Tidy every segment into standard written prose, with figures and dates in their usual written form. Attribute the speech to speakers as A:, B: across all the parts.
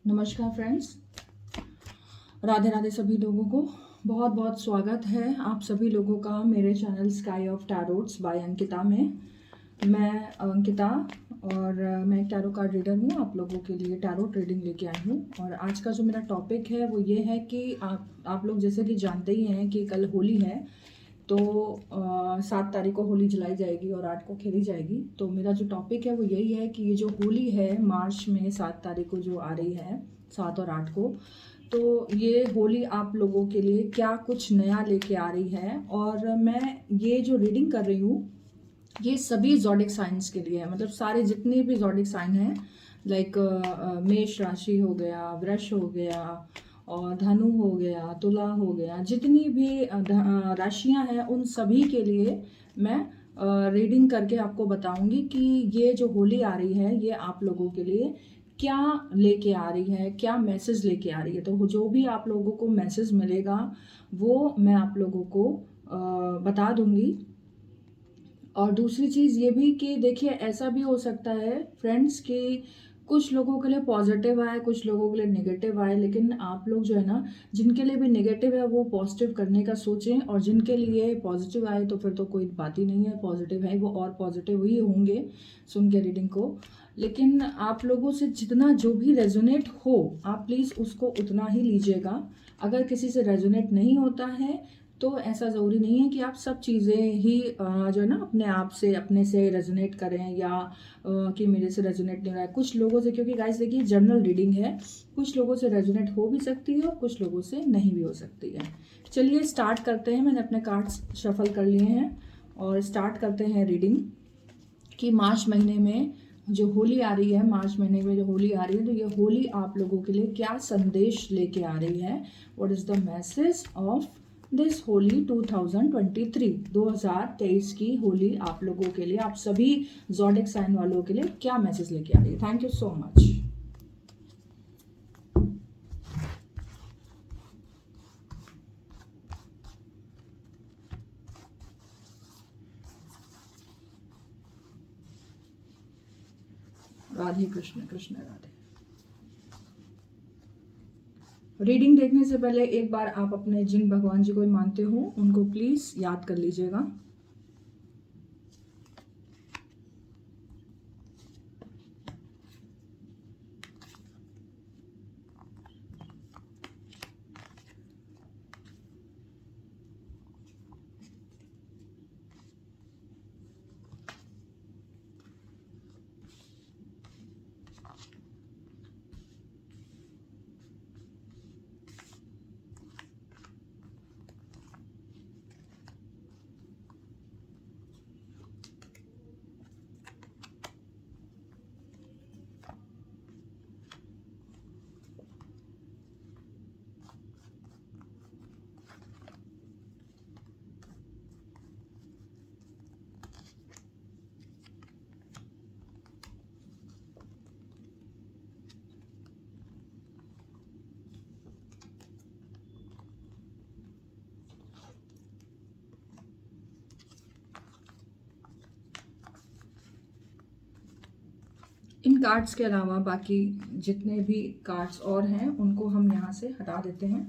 A: नमस्कार फ्रेंड्स, राधे राधे सभी लोगों को बहुत बहुत स्वागत है आप सभी लोगों का मेरे channel sky of tarots by Ankita में। मैं अंकिता और मैं एक टैरो कार्ड रीडर हूँ। आप लोगों के लिए टैरोट रीडिंग लेके आई हूँ और आज का जो मेरा टॉपिक है वो ये है कि आप लोग जैसे कि जानते ही हैं कि कल होली है। तो 7 तारीख को होली जलाई जाएगी और 8 को खेली जाएगी। तो मेरा जो टॉपिक है वो यही है कि ये जो होली है मार्च में 7 तारीख को जो आ रही है, 7 और 8 को, तो ये होली आप लोगों के लिए क्या कुछ नया लेके आ रही है। और मैं ये जो रीडिंग कर रही हूँ ये सभी ज़ोडिक साइंस के लिए है, मतलब सारे जितने भी ज़ोडिक साइन हैं, लाइक मेष राशि हो गया, वृष हो गया और धनु हो गया, तुला हो गया, जितनी भी राशियां हैं उन सभी के लिए मैं रीडिंग करके आपको बताऊंगी कि ये जो होली आ रही है ये आप लोगों के लिए क्या लेके आ रही है, क्या मैसेज लेके आ रही है। तो जो भी आप लोगों को मैसेज मिलेगा वो मैं आप लोगों को बता दूंगी। और दूसरी चीज़ ये भी कि देखिए ऐसा भी हो सकता है फ्रेंड्स कि कुछ लोगों के लिए पॉजिटिव आए, कुछ लोगों के लिए नेगेटिव आए, लेकिन आप लोग जो है ना, जिनके लिए भी नेगेटिव है वो पॉजिटिव करने का सोचें और जिनके लिए पॉजिटिव आए तो फिर तो कोई बात ही नहीं है, पॉजिटिव है वो और पॉजिटिव ही होंगे सुन के रीडिंग को। लेकिन आप लोगों से जितना जो भी रेजोनेट हो आप प्लीज़ उसको उतना ही लीजिएगा। अगर किसी से रेजोनेट नहीं होता है तो ऐसा ज़रूरी नहीं है कि आप सब चीज़ें ही जो है ना अपने आप से अपने से रेजोनेट करें या कि मेरे से रेजोनेट नहीं हो रहा है कुछ लोगों से, क्योंकि गाइस देखिए जनरल रीडिंग है, कुछ लोगों से रेजोनेट हो भी सकती है और कुछ लोगों से नहीं भी हो सकती है। चलिए स्टार्ट करते हैं। मैंने अपने कार्ड्स शफल कर लिए हैं और स्टार्ट करते हैं रीडिंग कि मार्च महीने में जो होली आ रही है, मार्च महीने में जो होली आ रही है, तो ये होली आप लोगों के लिए क्या संदेश लेके आ रही है। What is the message of this Holi 2023, 2023 की होली आप लोगों के लिए, आप सभी ज़ोडिक साइन वालों के लिए क्या मैसेज लेके आ रही है। Thank you so much. Radhe Krishna Krishna Radhe. Reading देखने से पहले एक बार आप अपने जिन भगवान जी को मानते हो उनको प्लीज याद कर लीजिएगा। इन कार्ड्स के अलावा बाकी जितने भी कार्ड्स और हैं उनको हम यहाँ से हटा देते हैं।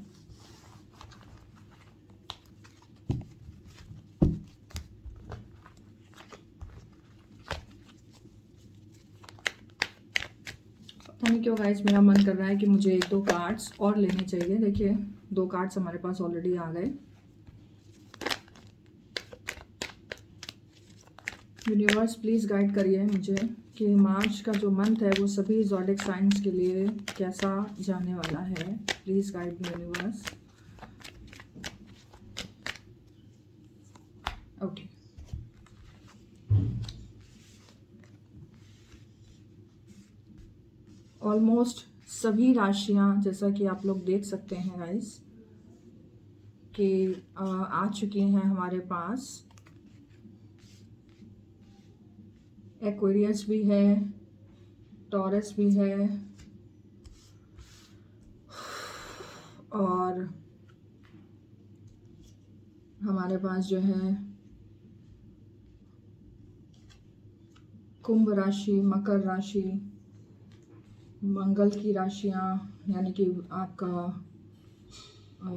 A: पता नहीं क्यों गाइस मेरा मन कर रहा है कि मुझे 1-2 कार्ड्स और लेने चाहिए। देखिए 2 कार्ड्स हमारे पास ऑलरेडी आ गए। यूनिवर्स प्लीज़ गाइड करिए मुझे कि मार्च का जो मंथ है वो सभी ज़ोडिक साइंस के लिए कैसा जाने वाला है। Please guide me universe. Okay, almost सभी राशियां जैसा कि आप लोग देख सकते हैं गाइस कि आ चुकी हैं हमारे पास। एक्वेरियस भी है, टॉरस भी है और हमारे पास जो है कुंभ राशि, मकर राशि, मंगल की राशियाँ यानी कि आपका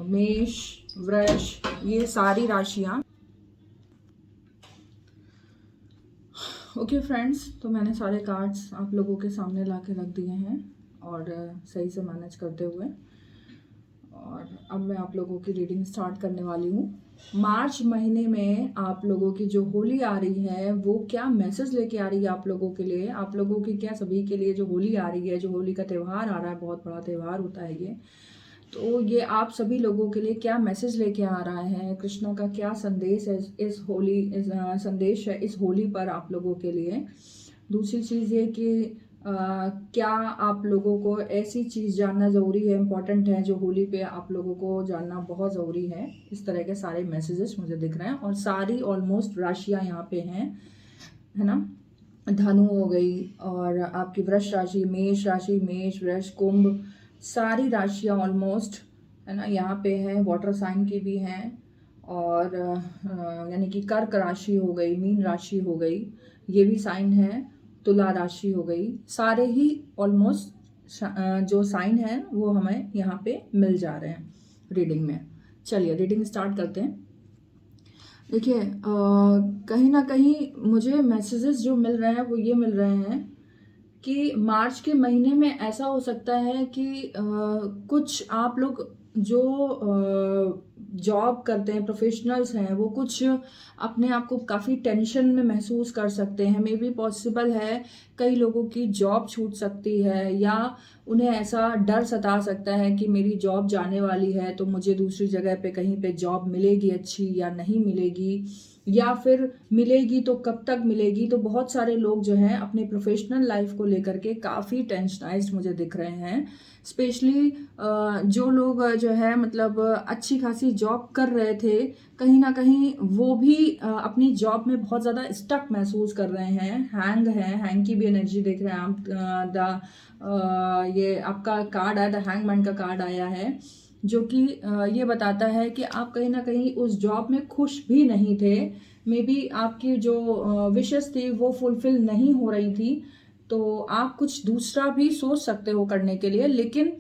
A: मेष, वृष, ये सारी राशियाँ। ओके फ्रेंड्स, तो मैंने सारे कार्ड्स आप लोगों के सामने ला के रख दिए हैं और सही से मैनेज करते हुए, और अब मैं आप लोगों की रीडिंग स्टार्ट करने वाली हूँ। मार्च महीने में आप लोगों की जो होली आ रही है वो क्या मैसेज लेके आ रही है आप लोगों के लिए, आप लोगों की क्या सभी के लिए जो होली आ रही है, जो होली का त्यौहार आ रहा है, बहुत बड़ा त्यौहार होता है ये, तो ये आप सभी लोगों के लिए क्या मैसेज लेके आ रहा है, कृष्णा का क्या संदेश है संदेश है इस होली पर आप लोगों के लिए। दूसरी चीज़ ये कि क्या आप लोगों को ऐसी चीज़ जानना ज़रूरी है, इम्पॉर्टेंट है, जो होली पे आप लोगों को जानना बहुत ज़रूरी है। इस तरह के सारे मैसेजेस मुझे दिख रहे हैं और सारी ऑलमोस्ट राशियाँ यहाँ पे हैं, है ना। धनु हो गई और आपकी वृष राशि, मेष, वृष, कुंभ, सारी राशियाँ ऑलमोस्ट, है ना, यहाँ पे है। वाटर साइन की भी हैं और यानी कि कर्क राशि हो गई, मीन राशि हो गई, ये भी साइन है, तुला राशि हो गई, सारे ही ऑलमोस्ट जो साइन है वो हमें यहाँ पे मिल जा रहे हैं रीडिंग में। चलिए रीडिंग स्टार्ट करते हैं। देखिए कहीं ना कहीं मुझे मैसेजेस जो मिल रहे हैं वो ये मिल रहे हैं कि मार्च के महीने में ऐसा हो सकता है कि कुछ आप लोग जो जॉब करते हैं, प्रोफेशनल्स हैं, वो कुछ अपने आप को काफ़ी टेंशन में महसूस कर सकते हैं। मे बी पॉसिबल है कई लोगों की जॉब छूट सकती है, या उन्हें ऐसा डर सता सकता है कि मेरी जॉब जाने वाली है तो मुझे दूसरी जगह पे कहीं पे जॉब मिलेगी अच्छी या नहीं मिलेगी, या फिर मिलेगी तो कब तक मिलेगी। तो बहुत सारे लोग जो हैं अपने प्रोफेशनल लाइफ को लेकर के काफ़ी टेंशनाइज्ड मुझे दिख रहे हैं। स्पेशली जो लोग जो है मतलब अच्छी खासी जॉब कर रहे थे, कहीं ना कहीं वो भी अपनी जॉब में बहुत ज़्यादा स्टक महसूस कर रहे हैं। हैंग की भी एनर्जी देख रहे हैं आप। ये आपका कार्ड आया, द हैंगमैन का कार्ड आया है, जो कि ये बताता है कि आप कहीं ना कहीं उस जॉब में खुश भी नहीं थे। मे बी आपकी जो विशेस थी वो फुलफिल नहीं हो रही थी, तो आप कुछ दूसरा भी सोच सकते हो करने के लिए, लेकिन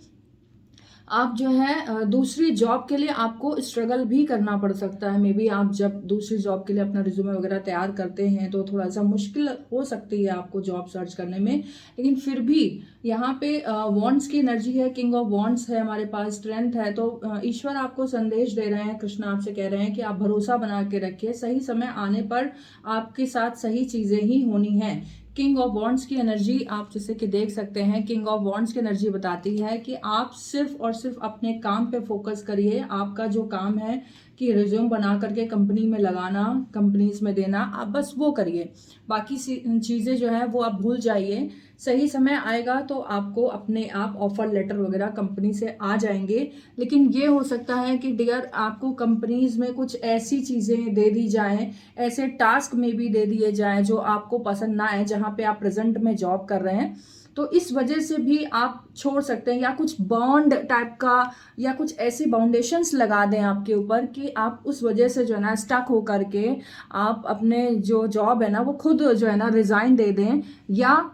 A: आप जो है दूसरी जॉब के लिए आपको स्ट्रगल भी करना पड़ सकता है। मे बी आप जब दूसरी जॉब के लिए अपना रिज्यूमे वगैरह तैयार करते हैं तो थोड़ा सा मुश्किल हो सकती है आपको जॉब सर्च करने में, लेकिन फिर भी यहाँ पे वॉन्ड्स की एनर्जी है, किंग ऑफ वॉन्ड्स है हमारे पास, स्ट्रेंथ है। तो ईश्वर आपको संदेश दे रहे हैं, कृष्ण आपसे कह रहे हैं कि आप भरोसा बना के रखिए, सही समय आने पर आपके साथ सही चीजें ही होनी है। किंग ऑफ वॉन्ड्स की एनर्जी आप जैसे कि देख सकते हैं, किंग ऑफ वॉन्ड्स की एनर्जी बताती है कि आप सिर्फ और सिर्फ अपने काम पे फोकस करिए। आपका जो काम है कि रिज्यूम बना करके कंपनी में लगाना, कंपनीज में देना, आप बस वो करिए। बाकी चीज़ें जो है वो आप भूल जाइए। सही समय आएगा तो आपको अपने आप ऑफर लेटर वगैरह कंपनी से आ जाएंगे, लेकिन ये हो सकता है कि डियर आपको कंपनीज में कुछ ऐसी चीज़ें दे दी जाएं, ऐसे टास्क में भी दे दिए जाएं जो आपको पसंद ना आए, जहाँ पे आप प्रेजेंट में जॉब कर रहे हैं, तो इस वजह से भी आप छोड़ सकते हैं। या कुछ बॉन्ड टाइप का या कुछ ऐसी बाउंडेशंस लगा दें आपके ऊपर कि आप उस वजह से जो है ना स्टक हो करके आप अपने जो जॉब है ना वो खुद जो है ना रिजाइन दे दें, या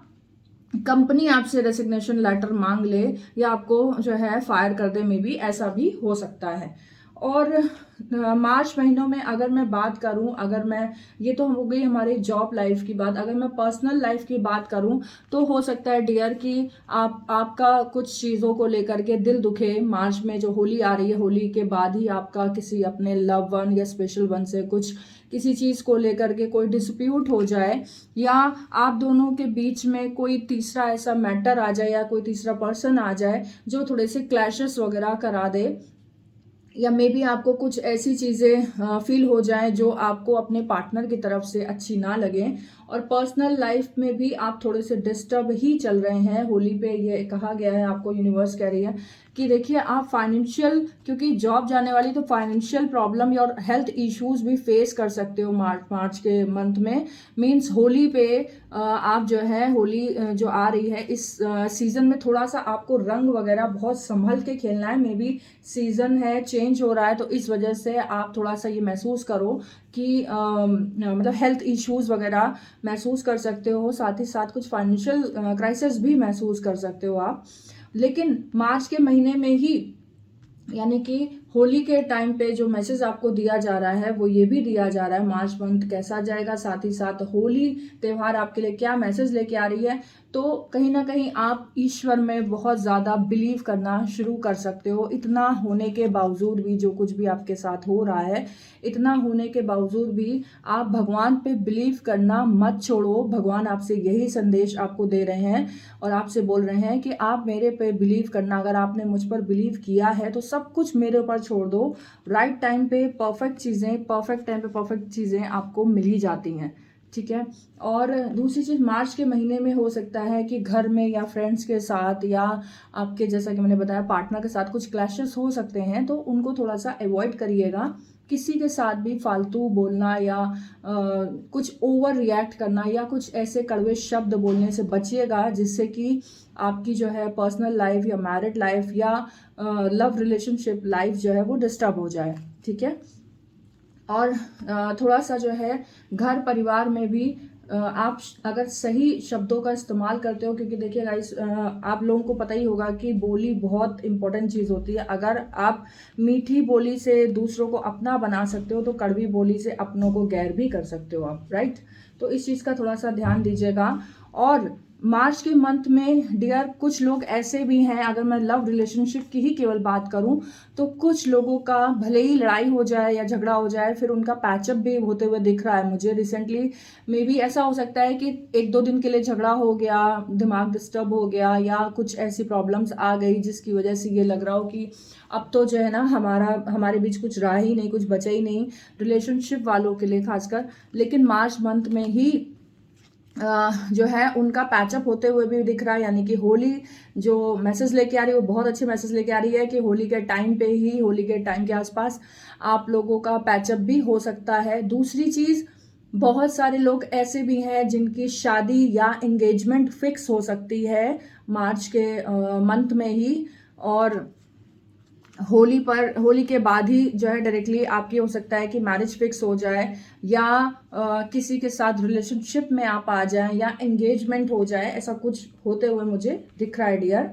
A: कंपनी आपसे रेसिग्नेशन लेटर मांग ले, या आपको जो है फायर कर दे। में भी ऐसा भी हो सकता है। और मार्च महीनों में अगर मैं बात करूं, अगर मैं, ये तो हो गई हमारी जॉब लाइफ की बात, अगर मैं पर्सनल लाइफ की बात करूं तो हो सकता है डियर कि आपका कुछ चीज़ों को लेकर के दिल दुखे। मार्च में जो होली आ रही है, होली के बाद ही आपका किसी अपने लव वन या स्पेशल वन से कुछ किसी चीज़ को लेकर के कोई डिस्प्यूट हो जाए, या आप दोनों के बीच में कोई तीसरा ऐसा मैटर आ जाए या कोई तीसरा पर्सन आ जाए जो थोड़े से क्लैशेस वगैरह करा दे, या मे बी आपको कुछ ऐसी चीज़ें फील हो जाए जो आपको अपने पार्टनर की तरफ से अच्छी ना लगे। और पर्सनल लाइफ में भी आप थोड़े से डिस्टर्ब ही चल रहे हैं। होली पे ये कहा गया है, आपको यूनिवर्स कह रही है कि देखिए आप फाइनेंशियल, क्योंकि जॉब जाने वाली तो फाइनेंशियल प्रॉब्लम और हेल्थ इश्यूज भी फेस कर सकते हो मार्च के मंथ में। मीन्स होली पे आप जो है, होली जो आ रही है इस सीजन में थोड़ा सा आपको रंग वगैरह बहुत संभल के खेलना है। मे बी सीजन है चेंज हो रहा है, तो इस वजह से आप थोड़ा सा ये महसूस करो कि मतलब हेल्थ इश्यूज वगैरह महसूस कर सकते हो, साथ ही साथ कुछ फाइनेंशियल क्राइसिस भी महसूस कर सकते हो आप। लेकिन मार्च के महीने में ही, यानी कि होली के टाइम पे जो मैसेज आपको दिया जा रहा है वो ये भी दिया जा रहा है मार्च मंथ कैसा जाएगा, साथ ही साथ होली त्यौहार आपके लिए क्या मैसेज लेके आ रही है। तो कहीं ना कहीं आप ईश्वर में बहुत ज़्यादा बिलीव करना शुरू कर सकते हो। इतना होने के बावजूद भी, जो कुछ भी आपके साथ हो रहा है, इतना होने के बावजूद भी आप भगवान पे बिलीव करना मत छोड़ो। भगवान आपसे यही संदेश आपको दे रहे हैं और आपसे बोल रहे हैं कि आप मेरे पे बिलीव करना। अगर आपने मुझ पर बिलीव किया है तो सब कुछ मेरे ऊपर छोड़ दो। राइट टाइम पे परफेक्ट चीज़ें, परफेक्ट टाइम पे परफेक्ट चीज़ें आपको मिल ही जाती हैं, ठीक है। और दूसरी चीज़, मार्च के महीने में हो सकता है कि घर में या फ्रेंड्स के साथ या आपके, जैसा कि मैंने बताया, पार्टनर के साथ कुछ क्लैशेस हो सकते हैं, तो उनको थोड़ा सा अवॉइड करिएगा। किसी के साथ भी फालतू बोलना या कुछ ओवर रिएक्ट करना या कुछ ऐसे कड़वे शब्द बोलने से बचिएगा जिससे कि आपकी जो है पर्सनल लाइफ या मैरिड लाइफ या लव रिलेशनशिप लाइफ जो है वो डिस्टर्ब हो जाए, ठीक है। और थोड़ा सा जो है घर परिवार में भी आप अगर सही शब्दों का इस्तेमाल करते हो, क्योंकि देखिए गाइस, आप लोगों को पता ही होगा कि बोली बहुत इंपॉर्टेंट चीज़ होती है। अगर आप मीठी बोली से दूसरों को अपना बना सकते हो तो कड़वी बोली से अपनों को गैर भी कर सकते हो आप, राइट। तो इस चीज़ का थोड़ा सा ध्यान दीजिएगा। और मार्च के मंथ में डियर, कुछ लोग ऐसे भी हैं, अगर मैं लव रिलेशनशिप की ही केवल बात करूं तो कुछ लोगों का भले ही लड़ाई हो जाए या झगड़ा हो जाए, फिर उनका पैचअप भी होते हुए दिख रहा है मुझे रिसेंटली। मे बी ऐसा हो सकता है कि 1-2 दिन के लिए झगड़ा हो गया, दिमाग डिस्टर्ब हो गया या कुछ ऐसी प्रॉब्लम्स आ गई जिसकी वजह से ये लग रहा हो कि अब तो जो है ना हमारे बीच कुछ रहा ही नहीं, कुछ बचा ही नहीं, रिलेशनशिप वालों के लिए खासकर। लेकिन मार्च मंथ में ही जो है उनका पैचअप होते हुए भी दिख रहा है। यानी कि होली जो मैसेज लेके आ रही है वो बहुत अच्छे मैसेज लेके आ रही है कि होली के टाइम पे ही, होली के टाइम के आसपास आप लोगों का पैचअप भी हो सकता है। दूसरी चीज़, बहुत सारे लोग ऐसे भी हैं जिनकी शादी या एंगेजमेंट फिक्स हो सकती है मार्च के मंथ में ही। और होली के बाद ही जो है डायरेक्टली आपकी हो सकता है कि मैरिज फिक्स हो जाए या किसी के साथ रिलेशनशिप में आप आ जाएं या एंगेजमेंट हो जाए, ऐसा कुछ होते हुए मुझे दिख रहा है डियर।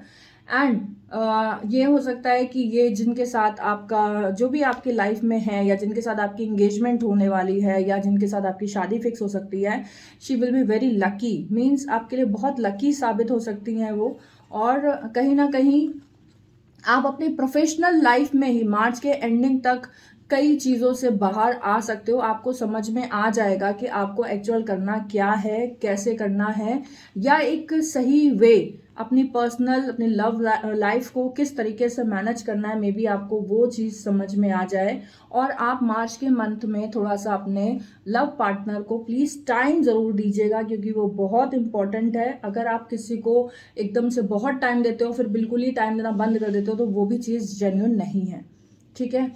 A: एंड ये हो सकता है कि ये जिनके साथ आपका जो भी आपकी लाइफ में है या जिनके साथ आपकी एंगेजमेंट होने वाली है या जिनके साथ आपकी शादी फिक्स हो सकती है, she will be very lucky. Means आपके लिए बहुत लकी साबित हो सकती हैं वो। और कहीं ना कहीं आप अपनी प्रोफेशनल लाइफ में ही मार्च के एंडिंग तक कई चीज़ों से बाहर आ सकते हो। आपको समझ में आ जाएगा कि आपको एक्चुअल करना क्या है, कैसे करना है, या एक सही वे अपनी पर्सनल, अपनी लव लाइफ को किस तरीके से मैनेज करना है। मे बी आपको वो चीज़ समझ में आ जाए और आप मार्च के मंथ में थोड़ा सा अपने लव पार्टनर को प्लीज़ टाइम ज़रूर दीजिएगा, क्योंकि वो बहुत इंपॉर्टेंट है। अगर आप किसी को एकदम से बहुत टाइम देते हो फिर बिल्कुल ही टाइम देना बंद कर देते हो तो वो भी चीज़ जेन्युइन नहीं है, ठीक है।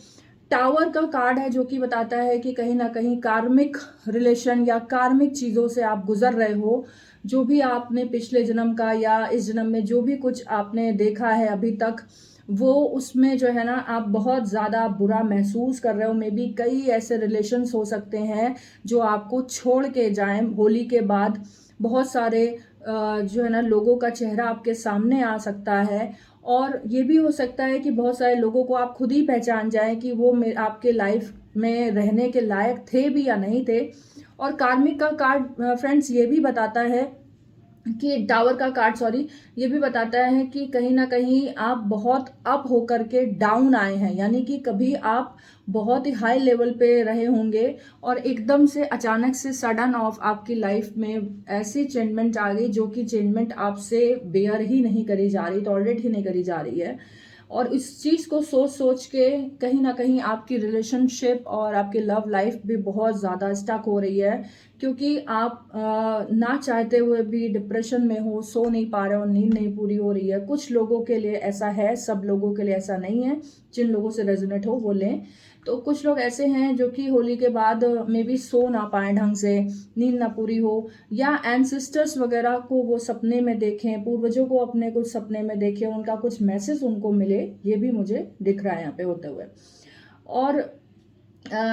A: टावर का कार्ड है जो कि बताता है कि कहीं ना कहीं कार्मिक रिलेशन या कार्मिक चीज़ों से आप गुजर रहे हो। जो भी आपने पिछले जन्म का या इस जन्म में जो भी कुछ आपने देखा है अभी तक, वो उसमें जो है ना आप बहुत ज़्यादा बुरा महसूस कर रहे हो। मे बी कई ऐसे रिलेशंस हो सकते हैं जो आपको छोड़ के जाएं। होली के बाद बहुत सारे जो है ना लोगों का चेहरा आपके सामने आ सकता है। और ये भी हो सकता है कि बहुत सारे लोगों को आप खुद ही पहचान जाएं कि वो आपके लाइफ में रहने के लायक थे भी या नहीं थे। और कार्मिक का कार्ड फ्रेंड्स ये भी बताता है कि टावर का कार्ड, सॉरी, ये भी बताता है कि कहीं ना कहीं आप बहुत अप होकर के डाउन आए हैं। यानी कि कभी आप बहुत ही हाई लेवल पे रहे होंगे और एकदम से अचानक से सडन ऑफ आपकी लाइफ में ऐसी चेंजमेंट आ गई जो कि चेंजमेंट आपसे बेयर ही नहीं करी जा रही, टॉलरेट ही नहीं करी जा रही है। और इस चीज़ को सोच सोच के कहीं ना कहीं आपकी रिलेशनशिप और आपकी लव लाइफ भी बहुत ज़्यादा स्टक हो रही है, क्योंकि आप ना चाहते हुए भी डिप्रेशन में हो, सो नहीं पा रहे हो, नींद नहीं पूरी हो रही है। कुछ लोगों के लिए ऐसा है, सब लोगों के लिए ऐसा नहीं है। जिन लोगों से रेजोनेट हो वो लें। तो कुछ लोग ऐसे हैं जो कि होली के बाद मे बी सो ना पाए ढंग से, नींद ना पूरी हो, या एंसेस्टर्स वगैरह को वो सपने में देखें, पूर्वजों को अपने कुछ सपने में देखें, उनका कुछ मैसेज उनको मिले। होंगे, ये भी मुझे दिख रहा है यहाँ पे होते हुए। और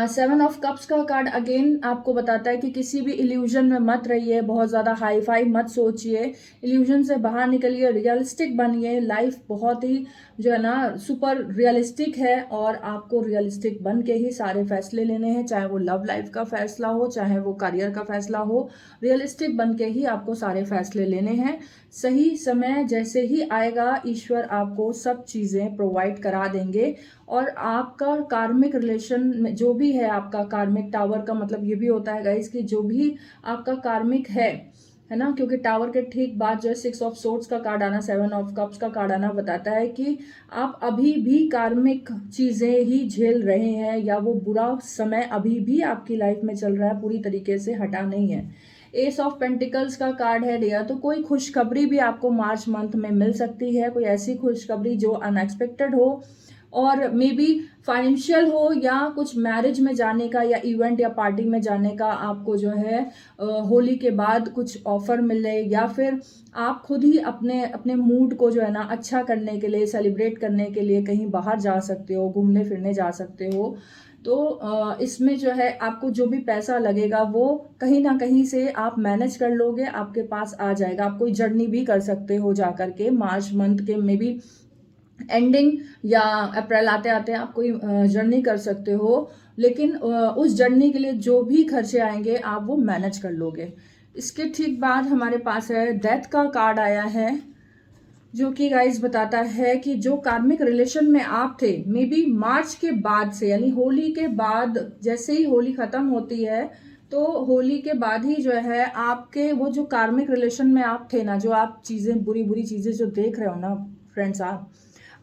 A: 7 ऑफ कप्स का कार्ड अगेन आपको बताता है कि किसी भी इल्यूजन में मत रहिए, बहुत ज़्यादा हाई फाई मत सोचिए, इल्यूजन से बाहर निकलिए, रियलिस्टिक बनिए। लाइफ बहुत ही जो है ना सुपर रियलिस्टिक है और आपको रियलिस्टिक बन के ही सारे फैसले लेने हैं, चाहे वो लव लाइफ का फैसला हो, चाहे वो करियर का फैसला हो। रियलिस्टिक बन के ही आपको सारे फैसले लेने हैं। सही समय जैसे ही आएगा, ईश्वर आपको सब चीज़ें प्रोवाइड करा देंगे। और आपका कार्मिक रिलेशन में जो भी है, आपका कार्मिक टावर का मतलब ये भी होता है गाइस कि जो भी आपका कार्मिक है ना, क्योंकि टावर के ठीक बाद जो है 6 ऑफ सोर्ड्स का कार्ड आना, 7 ऑफ कप्स का कार्ड आना बताता है कि आप अभी भी कार्मिक चीज़ें ही झेल रहे हैं, या वो बुरा समय अभी भी आपकी लाइफ में चल रहा है, पूरी तरीके से हटा नहीं है। एस ऑफ पेंटिकल्स का कार्ड है डियर, तो कोई खुशखबरी भी आपको मार्च मंथ में मिल सकती है, कोई ऐसी खुशखबरी जो अनएक्सपेक्टेड हो और मे बी फाइनेंशियल हो, या कुछ मैरिज में जाने का या इवेंट या पार्टी में जाने का आपको जो है होली के बाद कुछ ऑफर मिले, या फिर आप खुद ही अपने अपने मूड को जो है ना अच्छा करने के लिए, सेलिब्रेट करने के लिए कहीं बाहर जा सकते हो, घूमने फिरने जा सकते हो। तो इसमें जो है आपको जो भी पैसा लगेगा वो कहीं ना कहीं से आप मैनेज कर लोगे, आपके पास आ जाएगा। आप कोई जर्नी भी कर सकते हो जा करके मार्च मंथ के मे बी एंडिंग या अप्रैल आते आते आप कोई जर्नी कर सकते हो, लेकिन उस जर्नी के लिए जो भी खर्चे आएंगे आप वो मैनेज कर लोगे। इसके ठीक बाद हमारे पास है डेथ का कार्ड आया है, जो कि गाइस बताता है कि जो कार्मिक रिलेशन में आप थे, मे बी मार्च के बाद से, यानी होली के बाद, जैसे ही होली खत्म होती है तो होली के बाद ही जो है आपके वो जो कार्मिक रिलेशन में आप थे ना, जो आप चीज़ें बुरी बुरी चीज़ें जो देख रहे हो ना फ्रेंड्स,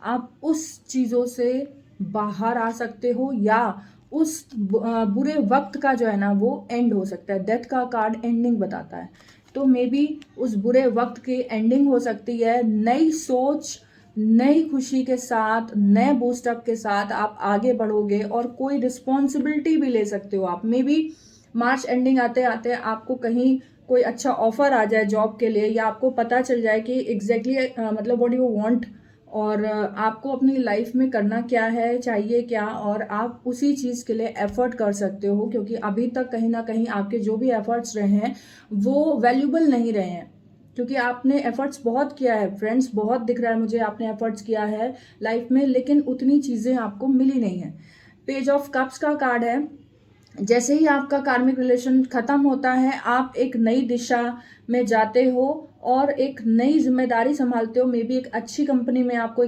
A: आप उस चीज़ों से बाहर आ सकते हो, या उस बुरे वक्त का जो है ना वो एंड हो सकता है। डेथ का कार्ड एंडिंग बताता है, तो मे बी उस बुरे वक्त की एंडिंग हो सकती है। नई सोच, नई खुशी के साथ, नए बूस्टअप के साथ आप आगे बढ़ोगे और कोई रिस्पॉन्सिबिलिटी भी ले सकते हो आप। मे बी मार्च एंडिंग आते आते आपको कहीं कोई अच्छा ऑफर आ जाए जॉब के लिए, या आपको पता चल जाए कि एग्जैक्टली मतलब व्हाट यू वांट, और आपको अपनी लाइफ में करना क्या है, चाहिए क्या, और आप उसी चीज़ के लिए एफर्ट कर सकते हो, क्योंकि अभी तक कहीं ना कहीं आपके जो भी एफर्ट्स रहे हैं वो वैल्यूबल नहीं रहे हैं, क्योंकि आपने एफर्ट्स बहुत किया है फ्रेंड्स, बहुत दिख रहा है मुझे आपने एफर्ट्स किया है लाइफ में, लेकिन उतनी चीज़ें आपको मिली नहीं है। पेज ऑफ कप्स का कार्ड है, जैसे ही आपका कार्मिक रिलेशन खत्म होता है आप एक नई दिशा में जाते हो और एक नई जिम्मेदारी संभालते हो। मे बी एक अच्छी कंपनी में आपको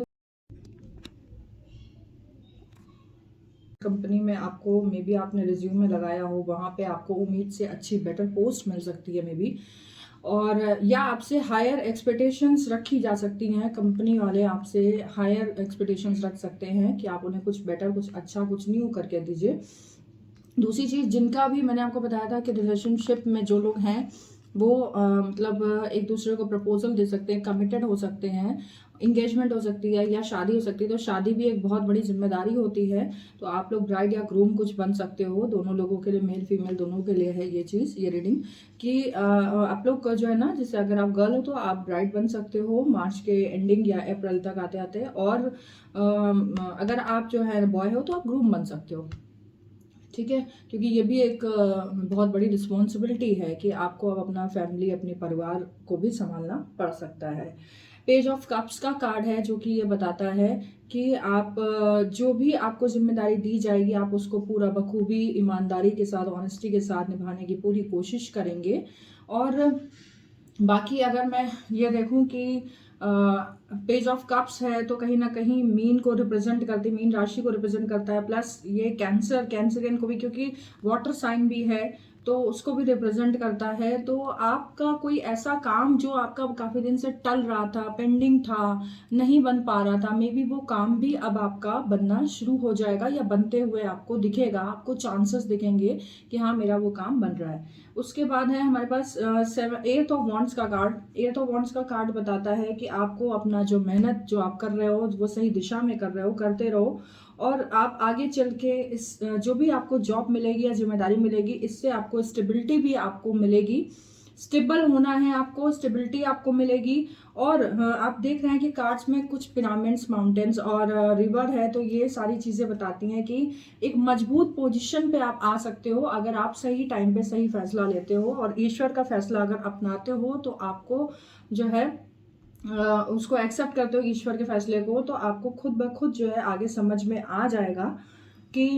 A: मे बी आपने रिज्यूम में लगाया हो, वहाँ पे आपको उम्मीद से अच्छी बेटर पोस्ट मिल सकती है मे बी, और या आपसे हायर एक्सपेक्टेशंस रखी जा सकती हैं। कंपनी वाले आपसे हायर एक्सपेक्टेशंस रख सकते हैं कि आप उन्हें कुछ बेटर, कुछ अच्छा, कुछ न्यू करके दीजिए। दूसरी चीज़, जिनका भी मैंने आपको बताया था कि रिलेशनशिप में जो लोग हैं वो मतलब एक दूसरे को प्रपोजल दे सकते हैं, कमिटेड हो सकते हैं, इंगेजमेंट हो सकती है या शादी हो सकती है, तो शादी भी एक बहुत बड़ी जिम्मेदारी होती है। तो आप लोग ब्राइड या ग्रूम कुछ बन सकते हो, दोनों लोगों के लिए, मेल फीमेल दोनों के लिए है ये चीज़, ये रीडिंग कि आप लोग का जो है ना, जैसे अगर आप गर्ल हो तो आप ब्राइड बन सकते हो मार्च के एंडिंग या अप्रैल तक आते आते, और अगर आप जो है बॉय हो तो आप ग्रूम बन सकते हो, ठीक है, क्योंकि ये भी एक बहुत बड़ी रिस्पॉन्सिबिलिटी है कि आपको अब अपना फैमिली, अपने परिवार को भी संभालना पड़ सकता है। पेज ऑफ कप्स का कार्ड है, जो कि ये बताता है कि आप जो भी आपको जिम्मेदारी दी जाएगी आप उसको पूरा बखूबी, ईमानदारी के साथ, ऑनेस्टी के साथ निभाने की पूरी कोशिश करेंगे। और बाकी अगर मैं ये देखूं कि पेज ऑफ कप्स है तो कहीं ना कहीं मीन को रिप्रेजेंट करती, मीन राशि को रिप्रेजेंट करता है, प्लस ये कैंसरियन को भी, क्योंकि वाटर साइन भी है तो उसको भी रिप्रेजेंट करता है। तो आपका कोई ऐसा काम जो आपका काफ़ी दिन से टल रहा था, पेंडिंग था, नहीं बन पा रहा था, मे बी वो काम भी अब आपका बनना शुरू हो जाएगा, या बनते हुए आपको दिखेगा, आपको चांसेस दिखेंगे कि हाँ मेरा वो काम बन रहा है। उसके बाद है हमारे पास 8 ऑफ वॉन्ड्स का कार्ड। 8 ऑफ वॉन्ड्स का कार्ड बताता है कि आपको अपना जो मेहनत जो आप कर रहे हो वो सही दिशा में कर रहे हो, करते रहो, और आप आगे चल के इस जो भी आपको जॉब मिलेगी या जिम्मेदारी मिलेगी, इससे आपको स्टेबिलिटी भी आपको मिलेगी। स्टेबल होना है आपको, स्टेबिलिटी आपको मिलेगी। और आप देख रहे हैं कि कार्ड्स में कुछ पिरामिड्स, माउंटेन्स और रिवर है, तो ये सारी चीज़ें बताती हैं कि एक मजबूत पोजीशन पे आप आ सकते हो अगर आप सही टाइम पे सही फैसला लेते हो और ईश्वर का फैसला अगर अपनाते हो, तो आपको जो है उसको एक्सेप्ट करते हो ईश्वर के फैसले को, तो आपको खुद ब खुद जो है आगे समझ में आ जाएगा कि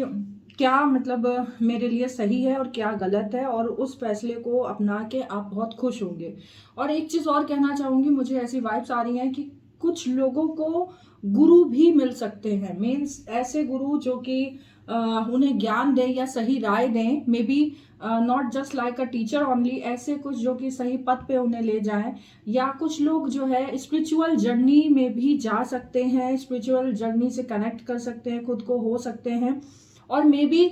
A: क्या मतलब मेरे लिए सही है और क्या गलत है, और उस फैसले को अपना के आप बहुत खुश होंगे। और एक चीज़ और कहना चाहूँगी, मुझे ऐसी वाइब्स आ रही हैं कि कुछ लोगों को गुरु भी मिल सकते हैं, मीन्स ऐसे गुरु जो कि उन्हें ज्ञान दें या सही राय दें, may be not just like a teacher only, ऐसे कुछ जो कि सही पथ पे उन्हें ले जाएं। या कुछ लोग जो है स्पिरिचुअल जर्नी में भी जा सकते हैं, स्पिरिचुअल जर्नी से कनेक्ट कर सकते हैं खुद को, हो सकते हैं। और मे बी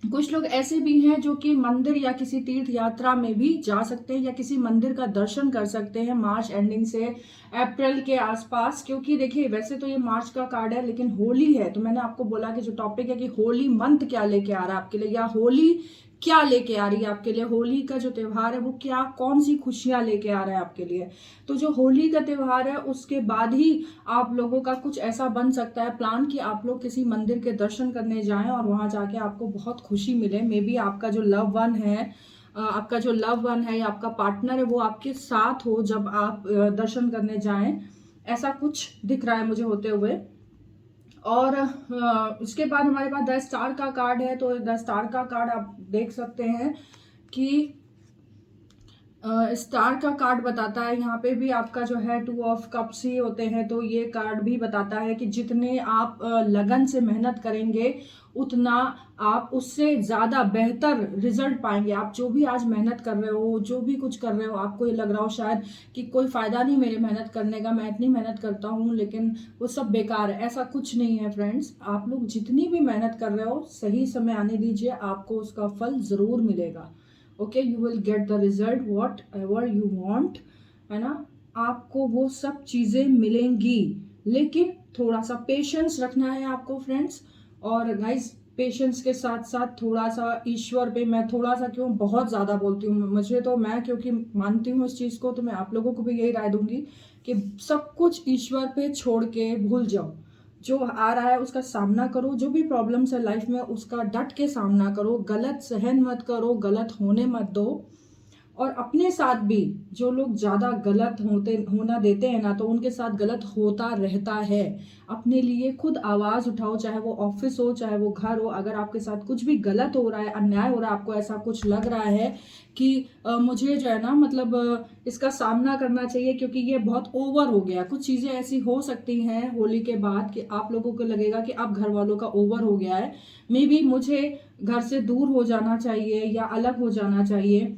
A: कुछ लोग ऐसे भी हैं जो कि मंदिर या किसी तीर्थ यात्रा में भी जा सकते हैं या किसी मंदिर का दर्शन कर सकते हैं मार्च एंडिंग से अप्रैल के आसपास। क्योंकि देखिए, वैसे तो ये मार्च का कार्ड है, लेकिन होली है, तो मैंने आपको बोला कि जो टॉपिक है कि होली मंथ क्या लेके आ रहा है आपके लिए, या होली क्या लेके आ रही है आपके लिए, होली का जो त्योहार है वो क्या, कौन सी खुशियां लेके आ रहा है आपके लिए। तो जो होली का त्योहार है उसके बाद ही आप लोगों का कुछ ऐसा बन सकता है प्लान कि आप लोग किसी मंदिर के दर्शन करने जाएं और वहां जाके आपको बहुत खुशी मिले। मे बी आपका जो लव वन है, आपका जो लव वन है या आपका पार्टनर है वो आपके साथ हो जब आप दर्शन करने जाएं, ऐसा कुछ दिख रहा है मुझे होते हुए। और उसके बाद हमारे पास द स्टार का कार्ड है, तो द स्टार का कार्ड आप देख सकते हैं कि स्टार का कार्ड बताता है, यहाँ पे भी आपका जो है 2 ऑफ कप्स ही होते हैं, तो ये कार्ड भी बताता है कि जितने आप लगन से मेहनत करेंगे उतना आप उससे ज़्यादा बेहतर रिजल्ट पाएंगे। आप जो भी आज मेहनत कर रहे हो, जो भी कुछ कर रहे हो, आपको ये लग रहा हो शायद कि कोई फ़ायदा नहीं मेरे मेहनत करने का, मैं इतनी मेहनत करता हूँ लेकिन वो सब बेकार है, ऐसा कुछ नहीं है फ्रेंड्स। आप लोग जितनी भी मेहनत कर रहे हो, सही समय आने दीजिए, आपको उसका फल ज़रूर मिलेगा। Okay, you will get the result what ever you want, है ना, आपको वो सब चीज़ें मिलेंगी, लेकिन थोड़ा सा पेशेंस रखना है आपको फ्रेंड्स। और गाइज, पेशेंस के साथ साथ थोड़ा सा ईश्वर पे, मैं थोड़ा सा क्यों बहुत ज़्यादा बोलती हूँ, मुझे तो, मैं क्योंकि मानती हूँ इस चीज़ को, तो मैं आप लोगों को भी यही राय दूंगी कि सब कुछ ईश्वर पे छोड़ के भूल जाओ। जो आ रहा है उसका सामना करो, जो भी प्रॉब्लम्स है लाइफ में उसका डट के सामना करो, गलत सहन मत करो, गलत होने मत दो। और अपने साथ भी जो लोग ज़्यादा गलत होना देते हैं ना, तो उनके साथ गलत होता रहता है। अपने लिए खुद आवाज़ उठाओ, चाहे वो ऑफिस हो चाहे वो घर हो। अगर आपके साथ कुछ भी गलत हो रहा है, अन्याय हो रहा है, आपको ऐसा कुछ लग रहा है कि मुझे जो है ना, मतलब इसका सामना करना चाहिए क्योंकि ये बहुत ओवर हो गया। कुछ चीज़ें ऐसी हो सकती हैं होली के बाद कि आप लोगों को लगेगा कि अब घर वालों का ओवर हो गया है, मे बी मुझे घर से दूर हो जाना चाहिए या अलग हो जाना चाहिए,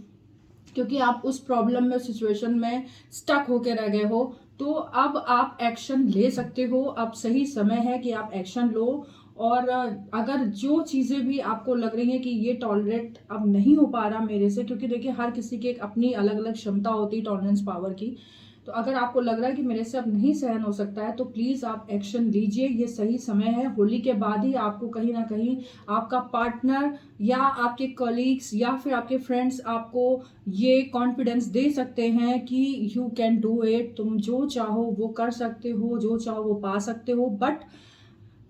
A: क्योंकि आप उस प्रॉब्लम में, सिचुएशन में स्टक होके रह गए हो। तो अब आप एक्शन ले सकते हो, अब सही समय है कि आप एक्शन लो। और अगर जो चीज़ें भी आपको लग रही हैं कि ये टॉलरेट अब नहीं हो पा रहा मेरे से, क्योंकि देखिए हर किसी की एक अपनी अलग अलग क्षमता होती है टॉलरेंस पावर की, तो अगर आपको लग रहा है कि मेरे से अब नहीं सहन हो सकता है, तो प्लीज़ आप एक्शन लीजिए, ये सही समय है। होली के बाद ही आपको कहीं ना कहीं आपका पार्टनर या आपके कलीग्स या फिर आपके फ्रेंड्स आपको ये कॉन्फिडेंस दे सकते हैं कि यू कैन डू इट, तुम जो चाहो वो कर सकते हो, जो चाहो वो पा सकते हो। बट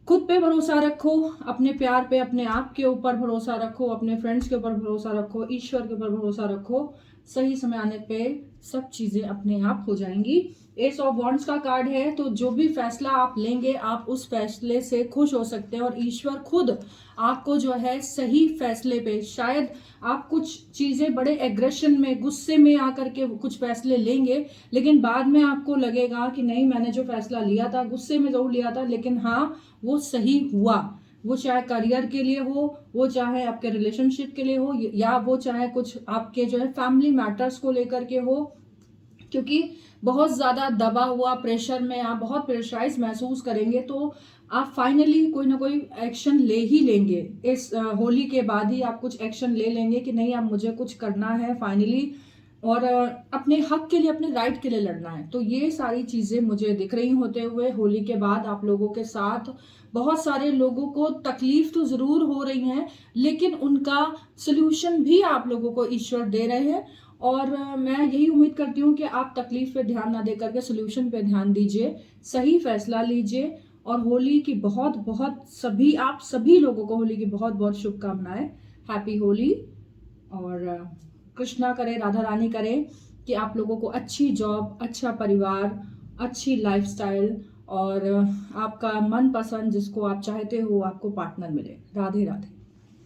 A: खुद पे भरोसा रखो, अपने प्यार पे, अपने आप के ऊपर भरोसा रखो, अपने फ्रेंड्स के ऊपर भरोसा रखो, ईश्वर के ऊपर भरोसा रखो। सही समय आने पे सब चीजें अपने आप हो जाएंगी। एस ऑफ वॉन्ड्स का कार्ड है, तो जो भी फैसला आप लेंगे आप उस फैसले से खुश हो सकते हैं और ईश्वर खुद आपको जो है सही फैसले पे, शायद आप कुछ चीजें बड़े एग्रेशन में, गुस्से में आकर के कुछ फैसले लेंगे, लेकिन बाद में आपको लगेगा कि नहीं, मैंने जो फैसला लिया था गुस्से में जरूर लिया था, लेकिन हाँ वो सही हुआ। वो चाहे करियर के लिए हो, वो चाहे आपके रिलेशनशिप के लिए हो, या वो चाहे कुछ आपके जो है फैमिली मैटर्स को लेकर के हो। क्योंकि बहुत ज़्यादा दबा हुआ प्रेशर में आप बहुत प्रेशराइज महसूस करेंगे, तो आप फाइनली कोई ना कोई एक्शन ले ही लेंगे। इस होली के बाद ही आप कुछ एक्शन ले लेंगे कि नहीं, अब मुझे कुछ करना है फाइनली, और अपने हक के लिए, अपने राइट के लिए लड़ना है। तो ये सारी चीज़ें मुझे दिख रही होते हुए होली के बाद आप लोगों के साथ। बहुत सारे लोगों को तकलीफ तो ज़रूर हो रही है, लेकिन उनका सोल्यूशन भी आप लोगों को ईश्वर दे रहे हैं। और मैं यही उम्मीद करती हूँ कि आप तकलीफ पे ध्यान ना दे करके सोल्यूशन पे ध्यान दीजिए, सही फैसला लीजिए। और होली की बहुत बहुत आप सभी लोगों को होली की बहुत बहुत शुभकामनाएं। हैप्पी होली। और कृष्णा करे, राधा रानी करे कि आप लोगों को अच्छी जॉब, अच्छा परिवार, अच्छी लाइफस्टाइल और आपका मनपसंद जिसको आप चाहते हो आपको पार्टनर मिले। राधे राधे।